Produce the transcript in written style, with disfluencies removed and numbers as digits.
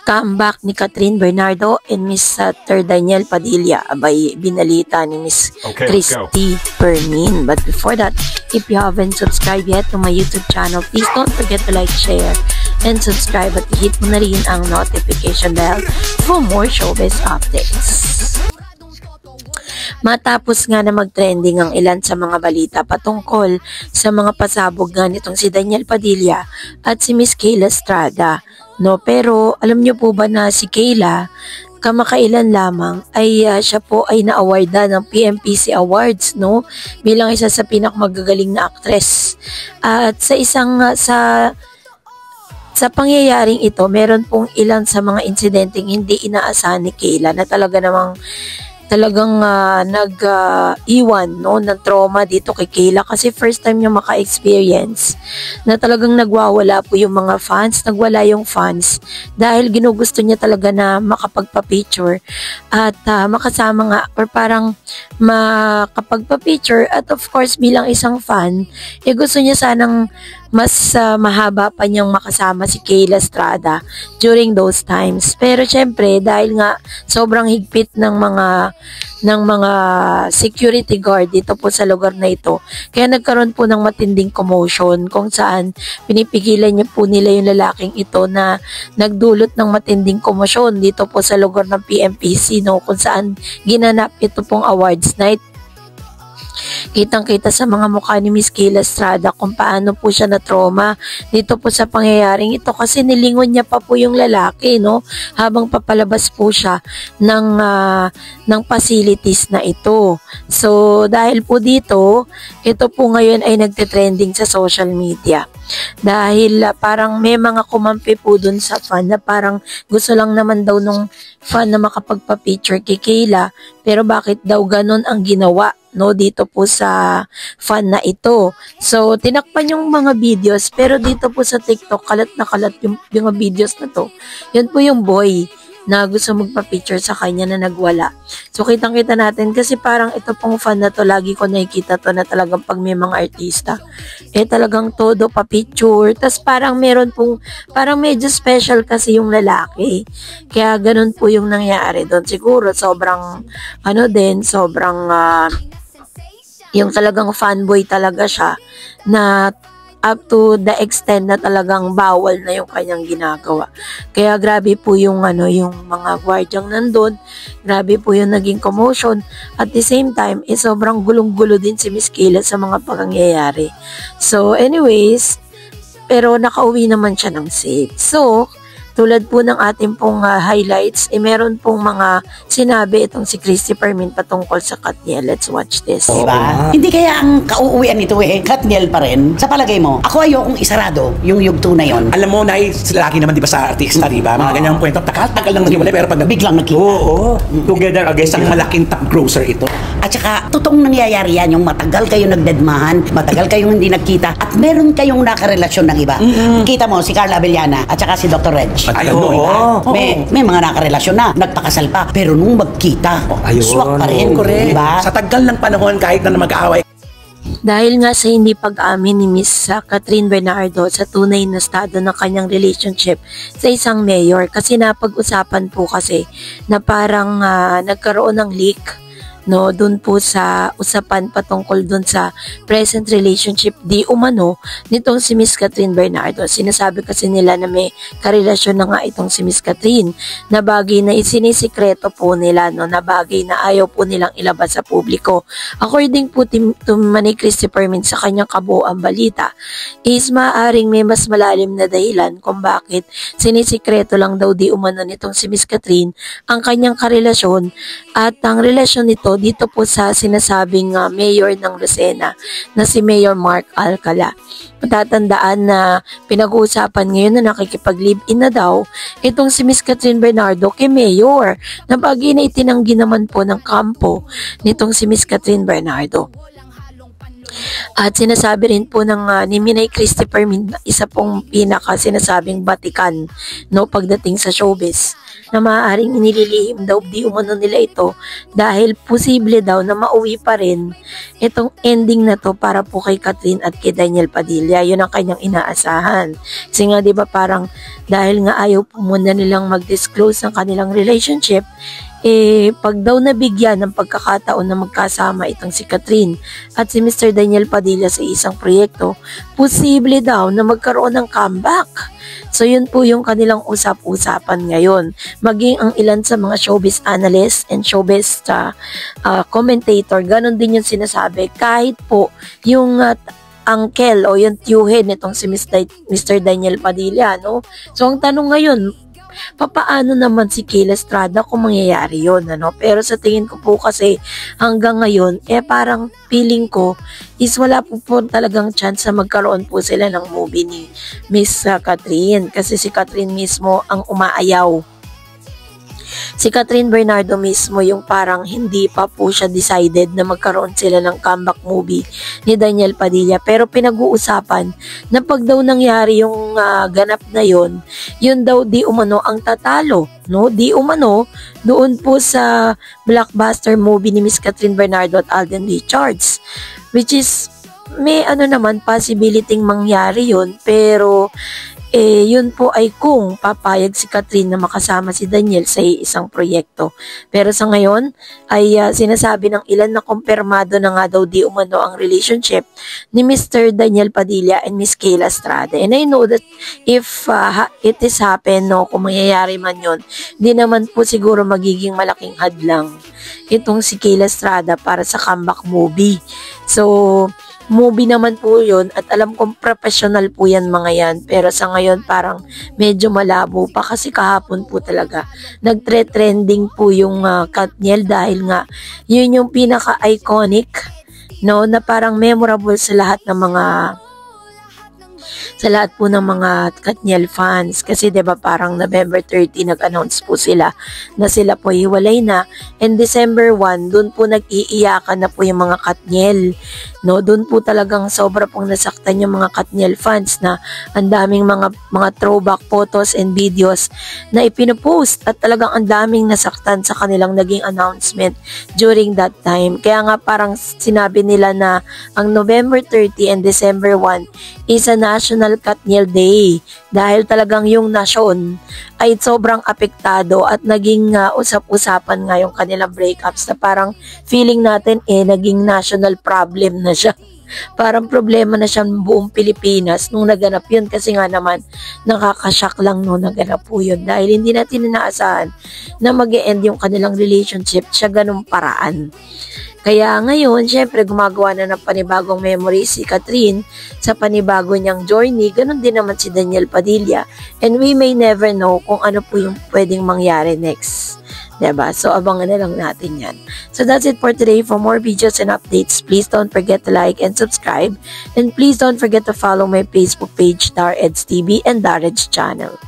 comeback ni Catherine Bernardo and Miss Daniel Padilla. Abay, binalita ni Miss Christy Permin. But before that, if you haven't subscribed yet to my YouTube channel, please don't forget to like, share, and subscribe at hit mo na rin ang notification bell for more showbiz updates. Matapos nga na mag-trending ang ilan sa mga balita patungkol sa mga pasabog nga nitong si Daniel Padilla at si Miss Kayla Estrada. No, pero alam niyo po ba na si Kayla kamakailan lamang ay siya po ay na-awardan ng PMPC Awards, no, bilang isa sa pinakamagagaling na actress. At sa isang sa pangyayaring ito, meron pong ilan sa mga insidenteng hindi inaasahan ni Kayla na talagang nag-iwan no, ng trauma dito kay Kayla kasi first time niya maka-experience na talagang nagwawala po yung mga fans, nagwala yung fans dahil ginugusto niya talaga na makapagpa-picture at makasama nga or parang makapagpa-picture at of course bilang isang fan, gusto niya sanang mas mahaba pa niyang makasama si Kayla Estrada during those times. Pero syempre dahil nga sobrang higpit ng mga security guard dito po sa lugar na ito, kaya nagkaroon po ng matinding commotion kung saan pinipigilan niya po nila yung lalaking ito na nagdulot ng matinding commotion dito po sa lugar ng PMPC, no, kung saan ginanap ito pong awards night. Kitang-kita sa mga mukha ni Miss Kayla Estrada kung paano po siya na-trauma dito po sa pangyayaring ito kasi nilingon niya pa po yung lalaki, no, habang papalabas po siya ng facilities na ito. So dahil po dito, ito po ngayon ay nagte-trending sa social media. Dahil parang may mga kumampi po dun sa fan na parang gusto lang naman daw nung fan na makapagpa-picture kay Kayla, pero bakit daw ganun ang ginawa, no, dito po sa fan na ito. So tinakpan yung mga videos, pero dito po sa TikTok kalat na kalat yung mga videos na to. Yan po yung boy na gusto magpa-picture sa kanya na nagwala. So kitang-kita natin kasi parang ito pong fan na to, lagi ko nakikita to na talagang pag may mga artista, talagang todo pa-picture. Tas parang meron pong, parang medyo special kasi yung lalaki. Kaya ganun po yung nangyari doon. Siguro sobrang, sobrang, yung talagang fanboy talaga siya na up to the extent na talagang bawal na yung kanyang ginagawa. Kaya grabe po yung yung mga gwardyang nandun, grabe po yung naging commotion. At the same time, sobrang gulong-gulo din si Miss Kayla sa mga pangyayari. So anyways, pero nakauwi naman siya ng safe. So tulad po ng ating pong highlights, meron pong mga sinabi itong si Christy Permin patungkol sa Katniel. Let's watch this. Diba? Hindi kaya ang kauuwian nito Katniel pa rin? Sa palagay mo, ako ayokong isarado yung yugto na yon. Alam mo, laki naman diba sa artista, diba? Mga ganyang kwento, tagal nang naghiwalay, pero pag biglang nakita. Oo. Together again, isang malaking top grosser ito. At saka, totoong nangyayari yan, yung matagal kayo nagdedmahan, matagal kayong hindi nagkita, at meron kayong nakarelasyon ng iba. Kita mo, si Carla Abellana, at saka si Dr. Reg. Ay, oo. May mga nakarelasyon na, nagpakasal pa, pero nung magkita, swak pa rin. Diba? Sa tagal ng panahon, kahit na mag-aaway. Dahil nga sa hindi pag-amin ni Miss Catherine Bernardo sa tunay na estado ng kanyang relationship sa isang mayor, kasi napag-usapan po kasi na parang nagkaroon ng leak, no, dun po sa usapan patungkol dun sa present relationship di umano nitong si Miss Catherine Bernardo. Sinasabi kasi nila na may karelasyon na nga itong si Miss Catherine na bagay na isinisikreto po nila, no, na bagay na ayaw po nilang ilabas sa publiko. According po to Manny Christy Permin sa kanyang kabuuang balita, is maaring may mas malalim na dahilan kung bakit sinisikreto lang daw di umano nitong si Miss Catherine ang kanyang karelasyon at ang relasyon nito dito po sa sinasabing mayor ng Lucena na si Mayor Mark Alcala. Matatandaan na pinag-uusapan ngayon na nakikipag-live-in na daw itong si Miss Catherine Bernardo kay Mayor na bagay na itinanggi naman po ng kampo nitong si Miss Catherine Bernardo. At sinasabi rin po ng ni Minay Christopher, isa pong pinaka sinasabing batikan, no, pagdating sa showbiz, na maaaring inililihim daw di umano nila ito dahil posible daw na mauwi pa rin itong ending na to para po kay Catherine at kay Daniel Padilla. Yun ang kanyang inaasahan. Kasi nga 'di ba parang dahil nga ayaw po muna nilang mag-disclose ng kanilang relationship, pag daw nabigyan ng pagkakataon na magkasama itong si Catherine at si Mr. Daniel Padilla sa isang proyekto, posible daw na magkaroon ng comeback. So yun po yung kanilang usap-usapan ngayon. Maging ang ilan sa mga showbiz analyst and showbiz commentator, ganun din yung sinasabi. Kahit po yung uncle o yung tiyuhin nitong si Mr. Daniel Padilla, no? So ang tanong ngayon, papaano naman si Kayla Estrada kung mangyayari yun, ano? Pero sa tingin ko po kasi hanggang ngayon, parang feeling ko is wala po talagang chance na magkaroon po sila ng movie ni Miss Catherine, kasi si Catherine mismo ang umaayaw. Si Catherine Bernardo mismo yung parang hindi pa po siya decided na magkaroon sila ng comeback movie ni Daniel Padilla. Pero pinag-uusapan na pag daw nangyari yung ganap na yun daw di umano ang tatalo. No? Di umano doon po sa blockbuster movie ni Miss Catherine Bernardo at Alden Richards. Which is, may naman possibility mangyari yun, pero yun po ay kung papayag si Catherine na makasama si Daniel sa isang proyekto. Pero sa ngayon ay sinasabi ng ilan na kumpirmado na nga daw di umano ang relationship ni Mr. Daniel Padilla and Miss Kayla Estrada. And I know that if it is happen, no, kung mangyayari man yun, di naman po siguro magiging malaking hadlang itong si Kayla Estrada para sa comeback movie. So, movie naman po yun at alam kong professional po yan mga yan, pero sa ngayon parang medyo malabo pa kasi kahapon po talaga nagtre-trending po yung Katniel dahil nga yun yung pinaka-iconic, no, na parang memorable sa lahat po ng mga Katniel fans kasi 'di ba parang November 30 nag-announce po sila na sila po hiwalay na, and December 1 doon po nag-iiyakan na po yung mga Katniel, no, doon po talagang sobra pong nasaktan yung mga Katniel fans na ang daming mga throwback photos and videos na ipinopost at talagang ang daming nasaktan sa kanilang naging announcement during that time. Kaya nga parang sinabi nila na ang November 30 and December 1 is a National Katniel Day dahil talagang yung nasyon ay sobrang apektado at naging usap-usapan nga yung kanilang breakups na parang feeling natin naging national problem na siya. Parang problema na siya buong Pilipinas nung naganap yun kasi nga naman nakakashock lang nung naganap po yun dahil hindi natin inaasahan na mag-e-end yung kanilang relationship sa ganung paraan. Kaya ngayon, syempre gumagawa na ng panibagong memory si Catherine sa panibago niyang journey. Ganon din naman si Daniel Padilla. And we may never know kung ano po yung pwedeng mangyari next. Diba? So, abangan na lang natin yan. So, that's it for today. For more videos and updates, please don't forget to like and subscribe. And please don't forget to follow my Facebook page, Dar Eds TV and Dar Eds channel.